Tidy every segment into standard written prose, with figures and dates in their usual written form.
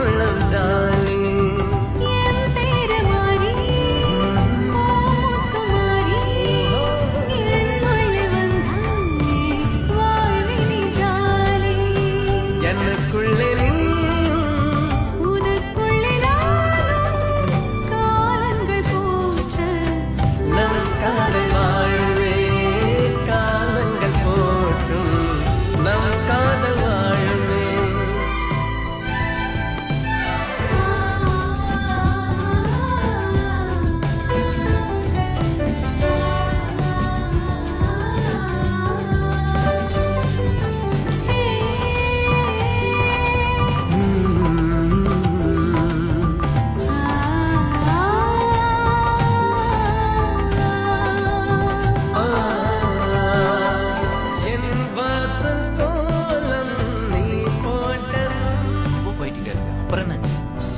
உள்ளம் ஜாலி எனக்குள்ளே நம் காதல் வாழ்வே காலங்கள் போற்றும் நம் காதல் வாழ்வே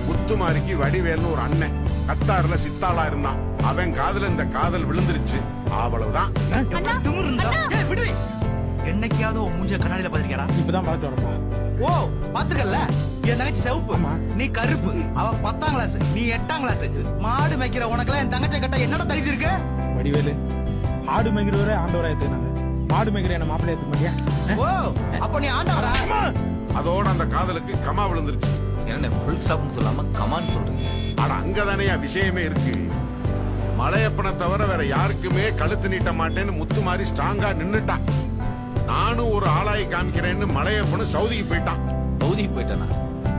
முத்துமாரிக்கு வடிவேல்னு ஒரு அண்ணன் கத்தாறுல சித்தாளா இருந்தான். அவன் காதுல இந்த காதல் விழுந்துருச்சு. அவ்வளவுதான். என்னைக்காவது உன் மூஞ்ச கண்ணாடியில பாத்திருக்கா? இப்பதான் பார்த்து வரப்பா. ஓ பாத்துக்கல. என் தங்கச்சி சிவப்பு, நீ கருப்பு. அவ 10ஆம் கிளாஸ், நீ 8ஆம் கிளாஸ். மாடு மேய்க்கிற உனக்குலாம் என் தங்கச்சி கட்ட என்னடா தகுதி இருக்கு? வடிவேலு ஆடு மேய்க்கிறவரே ஆண்டவரா ஏத்துனாங்க. மாடு மேய்க்கிற என்ன மாப்பிள்ளை ஏத்துக்க மாட்டியா? ஓ அப்ப நீ ஆண்டவரா? அதோட அந்த காதலுக்கு கமா விழுந்துருச்சு. என்ன ஃபுல் ஸ்டாப்னு சொல்லாம கமான்னு சொல்றீங்க? ஆனா அங்கதானே விஷயமே இருக்கு. மலையப்பனை தவிர வேற யாருக்குமே கழுத்து நீட்ட மாட்டேன்னு முத்துமாரி ஸ்ட்ராங்கா நின்னுட்டான். நானும் ஒரு ஆளாயி காமிக்கிறேன்னு மலையப்பனு சவுதிக்கு போயிட்டான். சவுதிக்கு போயிட்டானா?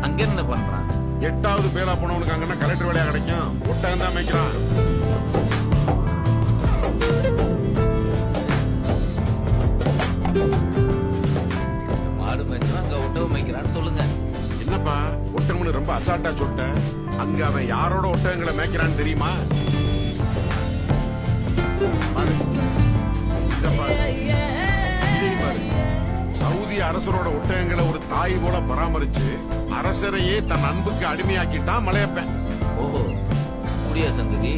அங்க என்ன பண்றான்? 8வது பேலா போனவனுக்கு அங்கன்னா கலெக்டர் வேலையா கிடைக்கும். ஒட்டகம் தான் மேய்க்கிறான். மாடு மேய்ச்சா அங்க ஒட்டகம் மேய்க்கிறான்னு சொல்லுங்க. என்னப்பா ஒட்டகம்னு ரொம்ப அசால்ட்டா சொல்லிட்ட. அங்க அவன் யாரோட ஒட்டகங்களை மேய்க்கிறான்னு தெரியுமா? பாரு. இத பாரு. இதையும் பாரு. சவுதி அரசரோட ஒட்டகங்களை ஒரு தாய் போல பராமரிச்சு அரசரையே தன் அன்புக்கு அடிமையாக்கிட்டான் மலையப்பன். ஓஹோ, முடியா சங்கதி.